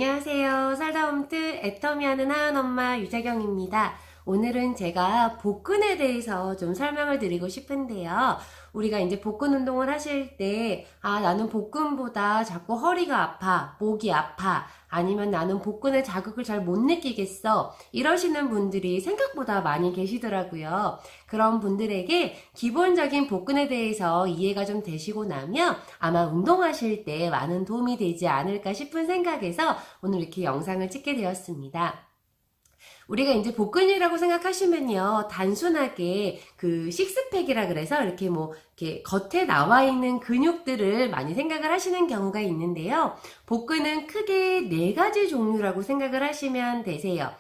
안녕하세요. 살다홈트 애터미 하는 하은엄마 유자경입니다. 오늘은 제가 복근에 대해서 좀 설명을 드리고 싶은데요. 우리가 이제 복근 운동을 하실 때, 나는 복근보다 자꾸 허리가 아파, 목이 아파, 아니면 나는 복근의 자극을 잘 못 느끼겠어. 이러시는 분들이 생각보다 많이 계시더라고요. 그런 분들에게 기본적인 복근에 대해서 이해가 좀 되시고 나면 아마 운동하실 때 많은 도움이 되지 않을까 싶은 생각에서 오늘 이렇게 영상을 찍게 되었습니다. 우리가 이제 복근이라고 생각하시면요, 단순하게 그 식스팩이라 그래서 이렇게 이렇게 겉에 나와 있는 근육들을 많이 생각을 하시는 경우가 있는데요. 복근은 크게 네 가지 종류라고 생각을 하시면 되세요.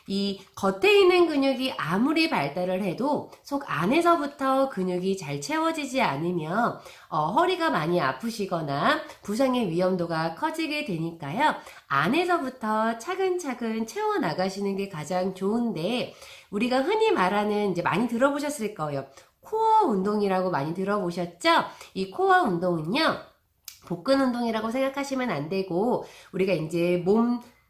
이 겉에 있는 근육이 아무리 발달을 해도 속 안에서부터 근육이 잘 채워지지 않으면 허리가 많이 아프시거나 부상의 위험도가 커지게 되니까요. 안에서부터 차근차근 채워나가시는 게 가장 좋은데, 우리가 흔히 말하는, 이제 많이 들어보셨을 거예요. 코어 운동이라고 많이 들어보셨죠? 이 코어 운동은요, 복근 운동이라고 생각하시면 안 되고, 우리가 이제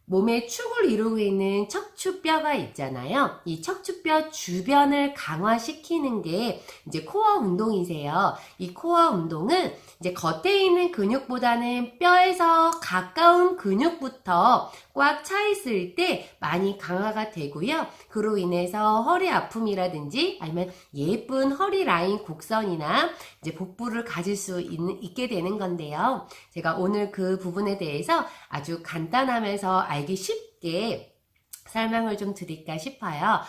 몸의 축을 이루고 있는 척추뼈가 있잖아요. 이 척추뼈 주변을 강화시키는 게 이제 코어 운동이세요. 이 코어 운동은 이제 겉에 있는 근육보다는 뼈에서 가까운 근육부터 꽉 차 있을 때 많이 강화가 되고요. 그로 인해서 허리 아픔이라든지 아니면 예쁜 허리 라인 곡선이나 이제 복부를 가질 수 있게 되는 건데요. 제가 오늘 그 부분에 대해서 아주 간단하면서 알기 쉽게 설명을 좀 드릴까 싶어요.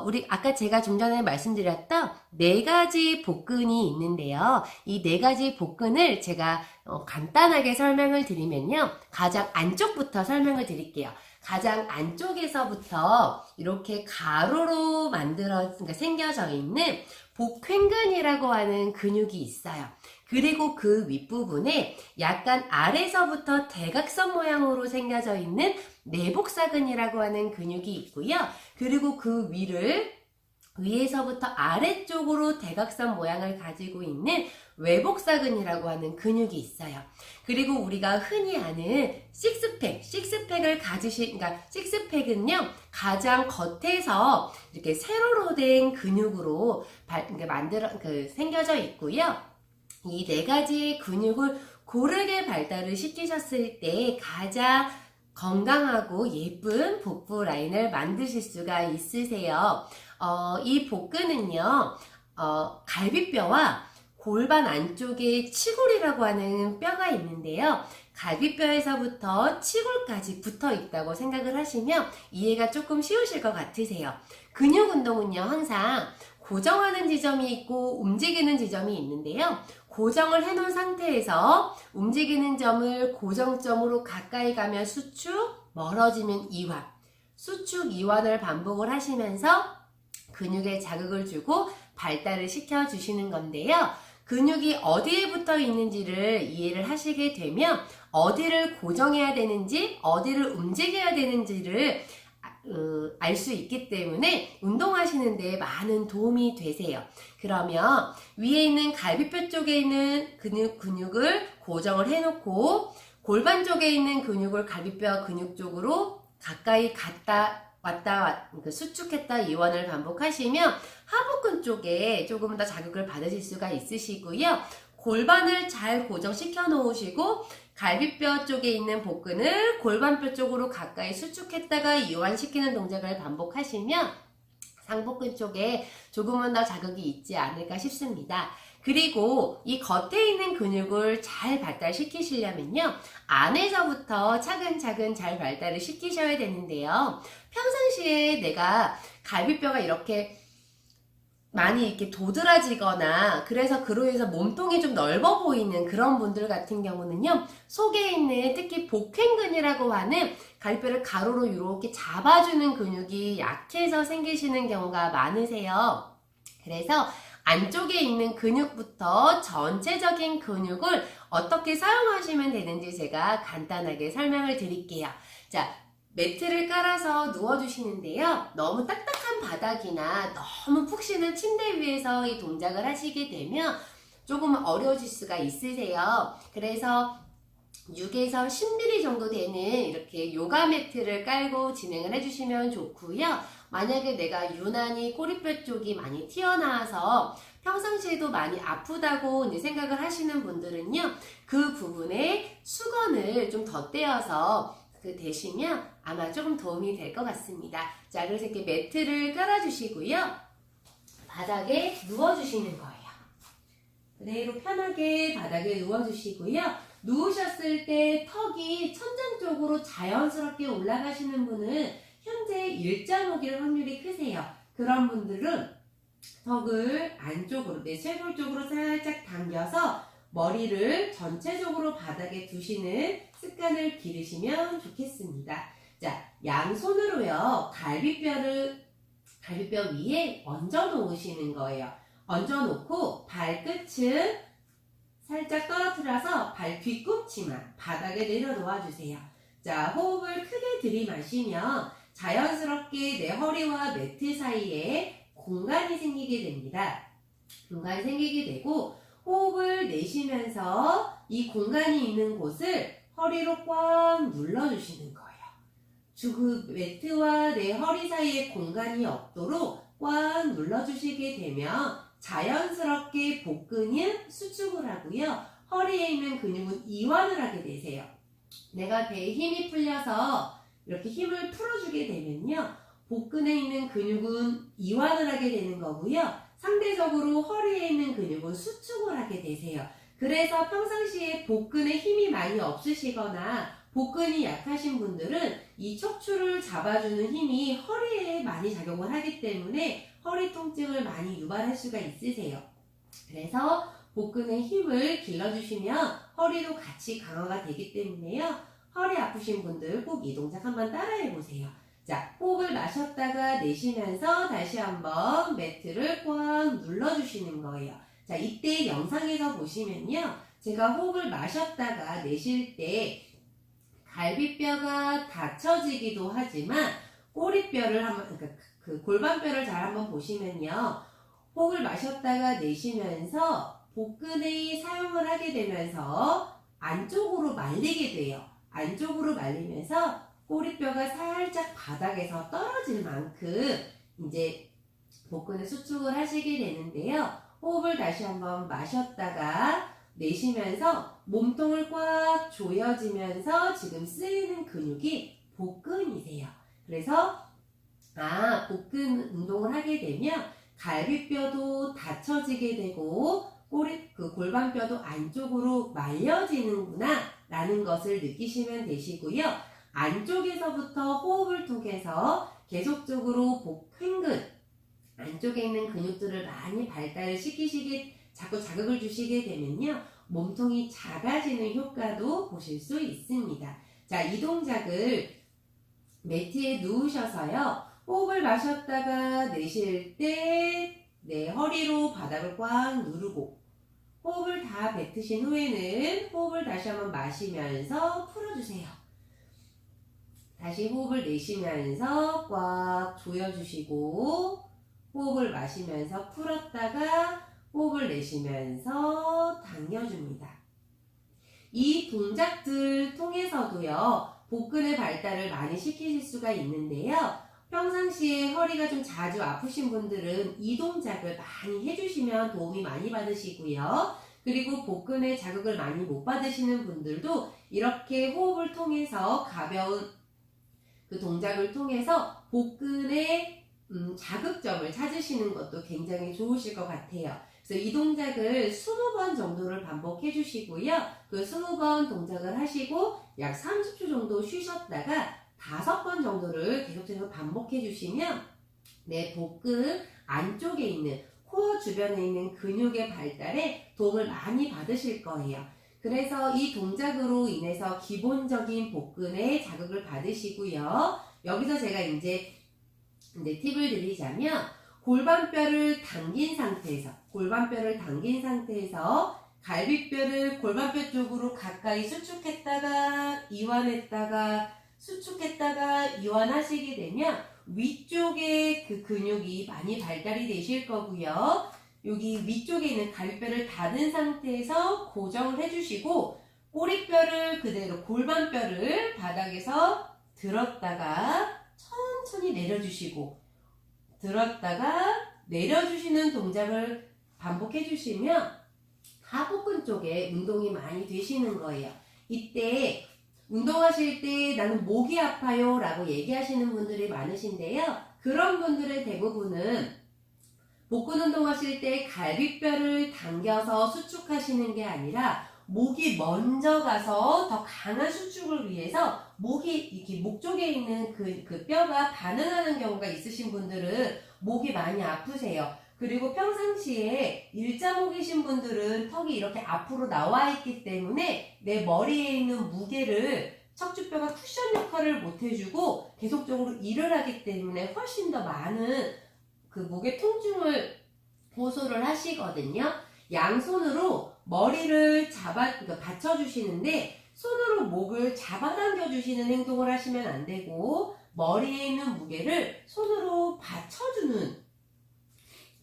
우리 아까 제가 좀 전에 말씀드렸던 네 가지 복근이 있는데요. 이 네 가지 복근을 제가 간단하게 설명을 드리면요. 가장 안쪽부터 설명을 드릴게요. 가장 안쪽에서부터 이렇게 가로로 그러니까 생겨져 있는 복횡근이라고 하는 근육이 있어요. 그리고 그 윗부분에 약간 아래서부터 대각선 모양으로 생겨져 있는 내복사근이라고 하는 근육이 있고요. 그리고 그 위에서부터 아래쪽으로 대각선 모양을 가지고 있는 외복사근이라고 하는 근육이 있어요. 그리고 우리가 흔히 아는 식스팩을 그러니까 식스팩은요, 가장 겉에서 이렇게 세로로 된 근육으로 생겨져 있고요. 이 네 가지 근육을 고르게 발달을 시키셨을 때 가장 건강하고 예쁜 복부 라인을 만드실 수가 있으세요. 이 복근은요, 갈비뼈와 골반 안쪽에 치골이라고 하는 뼈가 있는데요. 갈비뼈에서부터 치골까지 붙어 있다고 생각을 하시면 이해가 조금 쉬우실 것 같으세요. 근육 운동은요, 항상 고정하는 지점이 있고 움직이는 지점이 있는데요. 고정을 해놓은 상태에서 움직이는 점을 고정점으로 가까이 가면 수축, 멀어지면 이완, 수축, 이완을 반복을 하시면서 근육에 자극을 주고 발달을 시켜주시는 건데요. 근육이 어디에 붙어 있는지를 이해를 하시게 되면 어디를 고정해야 되는지, 어디를 움직여야 되는지를 알 수 있기 때문에 운동하시는 데 많은 도움이 되세요. 그러면 위에 있는 갈비뼈 쪽에 있는 근육을 고정을 해놓고 골반 쪽에 있는 근육을 갈비뼈 근육 쪽으로 가까이 왔다 수축했다 이완을 반복하시면 하복근 쪽에 조금 더 자극을 받으실 수가 있으시고요. 골반을 잘 고정시켜 놓으시고 갈비뼈 쪽에 있는 복근을 골반뼈 쪽으로 가까이 수축했다가 이완시키는 동작을 반복하시면 상복근 쪽에 조금은 더 자극이 있지 않을까 싶습니다. 그리고 이 겉에 있는 근육을 잘 발달시키시려면요, 안에서부터 차근차근 잘 발달을 시키셔야 되는데요. 평상시에 내가 갈비뼈가 이렇게 많이 이렇게 도드라지거나 그래서 그로 인해서 몸통이 좀 넓어 보이는 그런 분들 같은 경우는요, 속에 있는 특히 복횡근이라고 하는 갈비뼈를 가로로 이렇게 잡아주는 근육이 약해서 생기시는 경우가 많으세요. 그래서 안쪽에 있는 근육부터 전체적인 근육을 어떻게 사용하시면 되는지 제가 간단하게 설명을 드릴게요. 자, 매트를 깔아서 누워주시는데요. 너무 딱딱한 바닥이나 너무 푹신한 침대 위에서 이 동작을 하시게 되면 조금 어려워질 수가 있으세요. 그래서 6에서 10mm 정도 되는 이렇게 요가 매트를 깔고 진행을 해주시면 좋고요. 만약에 내가 유난히 꼬리뼈 쪽이 많이 튀어나와서 평상시에도 많이 아프다고 이제 생각을 하시는 분들은요, 그 부분에 수건을 좀 덧대어서 대시면 아마 조금 도움이 될 것 같습니다. 자, 그래서 이렇게 매트를 깔아주시고요. 바닥에 누워주시는 거예요. 그대로 편하게 바닥에 누워주시고요. 누우셨을 때 턱이 천장 쪽으로 자연스럽게 올라가시는 분은 현재 1.5길 확률이 크세요. 그런 분들은 턱을 안쪽으로, 내 쇄골 쪽으로 살짝 당겨서 머리를 전체적으로 바닥에 두시는 습관을 기르시면 좋겠습니다. 자, 양손으로요, 갈비뼈 위에 얹어 놓으시는 거예요. 얹어 놓고 발끝은 살짝 떨어뜨려서 발 뒤꿈치만 바닥에 내려놓아 주세요. 자, 호흡을 크게 들이마시면 자연스럽게 내 허리와 매트 사이에 공간이 생기게 됩니다. 공간이 생기게 되고 호흡을 내쉬면서 이 공간이 있는 곳을 허리로 꽉 눌러주시는 거예요. 그 매트와 내 허리 사이에 공간이 없도록 꽉 눌러주시게 되면 자연스럽게 복근은 수축을 하고요. 허리에 있는 근육은 이완을 하게 되세요. 내가 배에 힘이 풀려서 이렇게 힘을 풀어주게 되면요. 복근에 있는 근육은 이완을 하게 되는 거고요. 상대적으로 허리에 있는 근육은 수축을 하게 되세요. 그래서 평상시에 복근에 힘이 많이 없으시거나 복근이 약하신 분들은 이 척추를 잡아주는 힘이 허리에 많이 작용을 하기 때문에 허리 통증을 많이 유발할 수가 있으세요. 그래서 복근의 힘을 길러주시면 허리도 같이 강화가 되기 때문에요. 허리 아프신 분들 꼭 이 동작 한번 따라해보세요. 자, 호흡을 마셨다가 내쉬면서 다시 한번 매트를 꽉 눌러주시는 거예요. 자, 이때 영상에서 보시면요. 제가 호흡을 마셨다가 내쉴 때 갈비뼈가 닫혀지기도 하지만 꼬리뼈를 한번, 그러니까 그 골반뼈를 잘 한번 보시면요. 호흡을 마셨다가 내쉬면서 복근의 사용을 하게 되면서 안쪽으로 말리게 돼요. 안쪽으로 말리면서 꼬리뼈가 살짝 바닥에서 떨어질 만큼 이제 복근의 수축을 하시게 되는데요. 호흡을 다시 한번 마셨다가 내쉬면서 몸통을 꽉 조여지면서 지금 쓰이는 근육이 복근이세요. 그래서 복근 운동을 하게 되면 갈비뼈도 닫혀지게 되고 골반뼈도 안쪽으로 말려지는구나 라는 것을 느끼시면 되시고요. 안쪽에서부터 호흡을 통해서 계속적으로 복행근 안쪽에 있는 근육들을 많이 발달을 자꾸 자극을 주시게 되면요. 몸통이 작아지는 효과도 보실 수 있습니다. 자, 이 동작을 매트에 누우셔서요. 호흡을 마셨다가 내쉴 때 내 허리로 바닥을 꽉 누르고 호흡을 다 뱉으신 후에는 호흡을 다시 한번 마시면서 풀어주세요. 다시 호흡을 내쉬면서 꽉 조여주시고 호흡을 마시면서 풀었다가 호흡을 내쉬면서 당겨줍니다. 이 동작들 통해서도요. 복근의 발달을 많이 시키실 수가 있는데요. 평상시에 허리가 좀 자주 아프신 분들은 이 동작을 많이 해주시면 도움이 많이 받으시고요. 그리고 복근에 자극을 많이 못 받으시는 분들도 이렇게 호흡을 통해서 가벼운 그 동작을 통해서 복근의 자극점을 찾으시는 것도 굉장히 좋으실 것 같아요. 그래서 이 동작을 20번 정도를 반복해 주시고요. 그 20번 동작을 하시고 약 30초 정도 쉬셨다가 5번 정도를 계속해서 반복해 주시면 내 복근 안쪽에 있는 코어 주변에 있는 근육의 발달에 도움을 많이 받으실 거예요. 그래서 이 동작으로 인해서 기본적인 복근에 자극을 받으시고요. 여기서 제가 이제 팁을 드리자면 골반뼈를 당긴 상태에서 갈비뼈를 골반뼈 쪽으로 가까이 수축했다가 이완했다가 수축했다가 이완하시게 되면 위쪽에 그 근육이 많이 발달이 되실 거고요. 여기 위쪽에 있는 갈비뼈를 닫은 상태에서 고정을 해주시고 꼬리뼈를 그대로 골반뼈를 바닥에서 들었다가 천천히 내려주시고 들었다가 내려주시는 동작을 반복해 주시면 하복근 쪽에 운동이 많이 되시는 거예요. 이때 운동하실 때 나는 목이 아파요 라고 얘기하시는 분들이 많으신데요. 그런 분들의 대부분은 복근 운동하실 때 갈비뼈를 당겨서 수축하시는 게 아니라 목이 먼저 가서 더 강한 수축을 위해서 목이 이렇게 목 쪽에 있는 그 뼈가 반응하는 경우가 있으신 분들은 목이 많이 아프세요. 그리고 평상시에 일자목이신 분들은 턱이 이렇게 앞으로 나와 있기 때문에 내 머리에 있는 무게를 척추뼈가 쿠션 역할을 못 해주고 계속적으로 일을 하기 때문에 훨씬 더 많은 그 목의 통증을 호소를 하시거든요. 양손으로 머리를 그러니까 받쳐주시는데 손으로 목을 잡아당겨 주시는 행동을 하시면 안 되고 머리에 있는 무게를 손으로 받쳐주는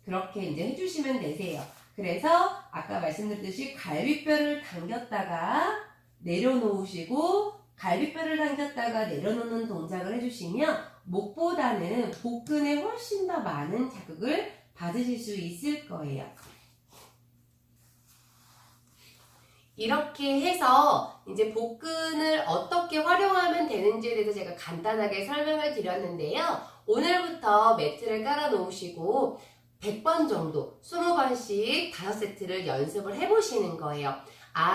그렇게 이제 해주시면 되세요. 그래서 아까 말씀드렸듯이 갈비뼈를 당겼다가 내려놓으시고 갈비뼈를 당겼다가 내려놓는 동작을 해주시면 목보다는 복근에 훨씬 더 많은 자극을 받으실 수 있을 거예요. 이렇게 해서 이제 복근을 어떻게 활용하면 되는지에 대해서 제가 간단하게 설명을 드렸는데요. 오늘부터 매트를 깔아 놓으시고 100번 정도 20번씩 5세트를 연습을 해보시는 거예요.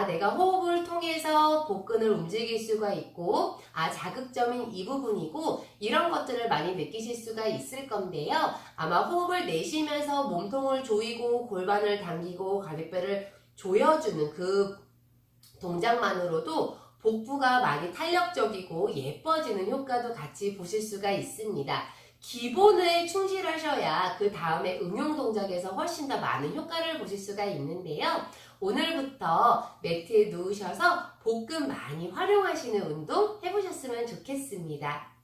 내가 호흡을 통해서 복근을 움직일 수가 있고 자극점인 이 부분이고 이런 것들을 많이 느끼실 수가 있을 건데요. 아마 호흡을 내쉬면서 몸통을 조이고 골반을 당기고 갈비뼈를 조여주는 그 동작만으로도 복부가 많이 탄력적이고 예뻐지는 효과도 같이 보실 수가 있습니다. 기본에 충실하셔야 그 다음에 응용 동작에서 훨씬 더 많은 효과를 보실 수가 있는데요. 오늘부터 매트에 누우셔서 복근 많이 활용하시는 운동 해보셨으면 좋겠습니다.